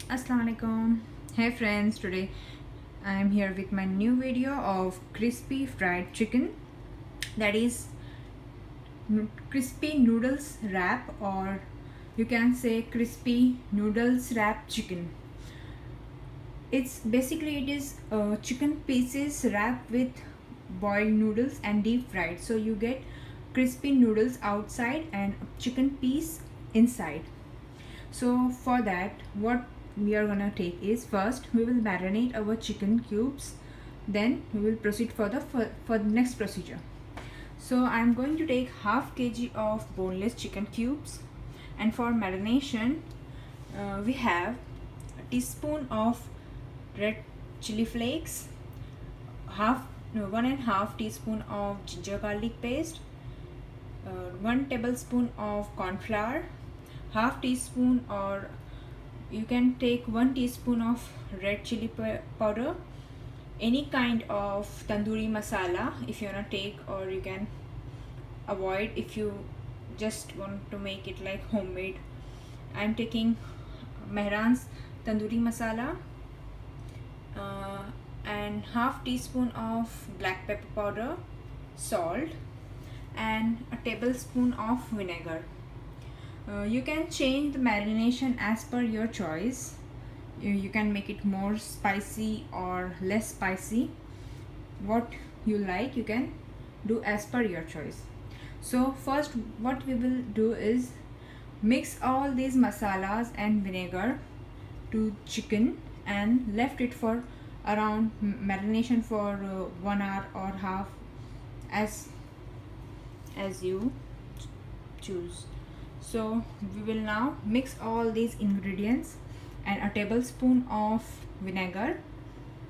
Assalamualaikum. Hey friends, today I am here with my new video of crispy fried chicken, that is crispy noodles wrap, or you can say crispy noodles wrap chicken. It is chicken pieces wrapped with boiled noodles and deep fried, so you get crispy noodles outside and chicken piece inside. So for that, what we are gonna take is, first we will marinate our chicken cubes, then we will proceed for the next procedure. So I'm going to take half kg of boneless chicken cubes, and for marination we have a teaspoon of red chili flakes, 1.5 teaspoon of ginger garlic paste, 1 tablespoon of cornflour, half teaspoon, or you can take 1 teaspoon of red chili powder, any kind of tandoori masala if you wanna take, or you can avoid if you just want to make it like homemade. I'm taking Mehran's tandoori masala, and half teaspoon of black pepper powder, salt, and a tablespoon of vinegar. You can change the marination as per your choice. You can make it more spicy or less spicy. What you like, you can do as per your choice. So first what we will do is mix all these masalas and vinegar to chicken and left it for around marination for 1 hour or half, as you choose. So we will now mix all these ingredients and a tablespoon of vinegar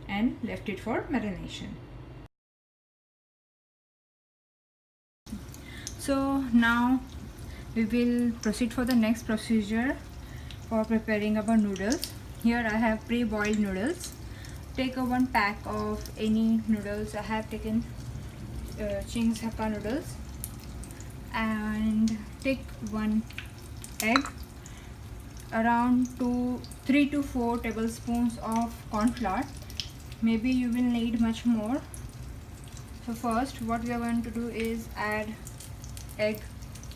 and left it for marination. So now we will proceed for the next procedure for preparing our noodles. Here I have pre-boiled noodles. Take a 1 pack of any noodles. I have taken Ching's Hakka noodles, and take 1 egg, around 3 to 4 tablespoons of cornflour. Maybe you will need much more. So first what we are going to do is add egg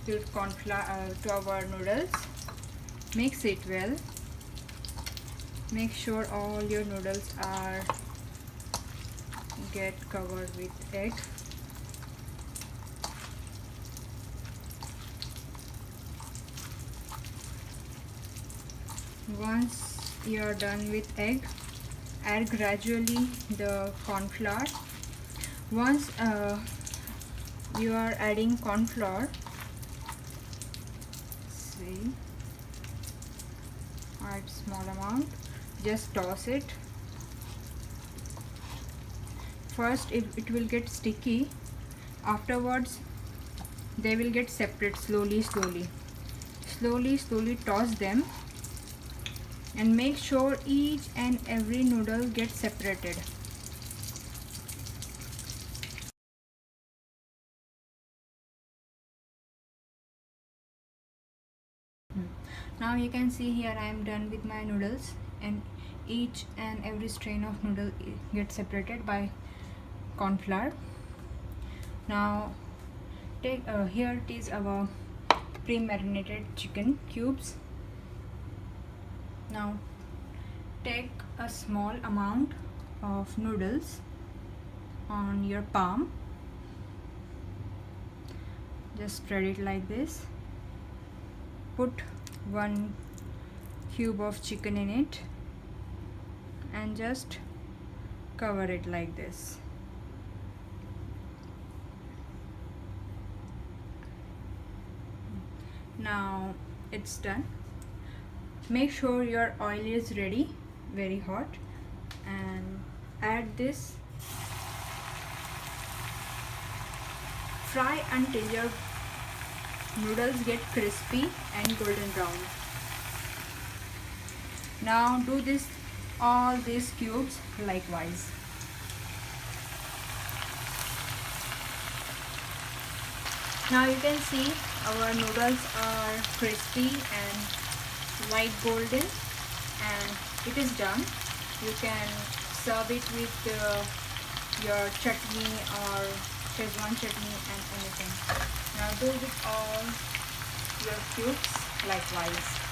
to cornflour to our noodles. Mix it well. Make sure all your noodles are get covered with egg. Once you are done with egg, add gradually the cornflour. Once you are adding cornflour, see, add small amount, just toss it. First it will get sticky, afterwards they will get separate. Slowly toss them and make sure each and every noodle gets separated. Now you can see here I am done with my noodles, and each and every strain of noodle gets separated by cornflour. Now take here it is our pre-marinated chicken cubes. Now take a small amount of noodles on your palm, just spread it like this. Put 1 cube of chicken in it and just cover it like this. Now it's done. Make sure your oil is ready, very hot, and add this. Fry until your noodles get crispy and golden brown. Now do this all these cubes likewise. Now you can see our noodles are crispy and light golden. and it is done. You can serve it with your chutney or Szechuan chutney and anything. Now do with all your cubes likewise.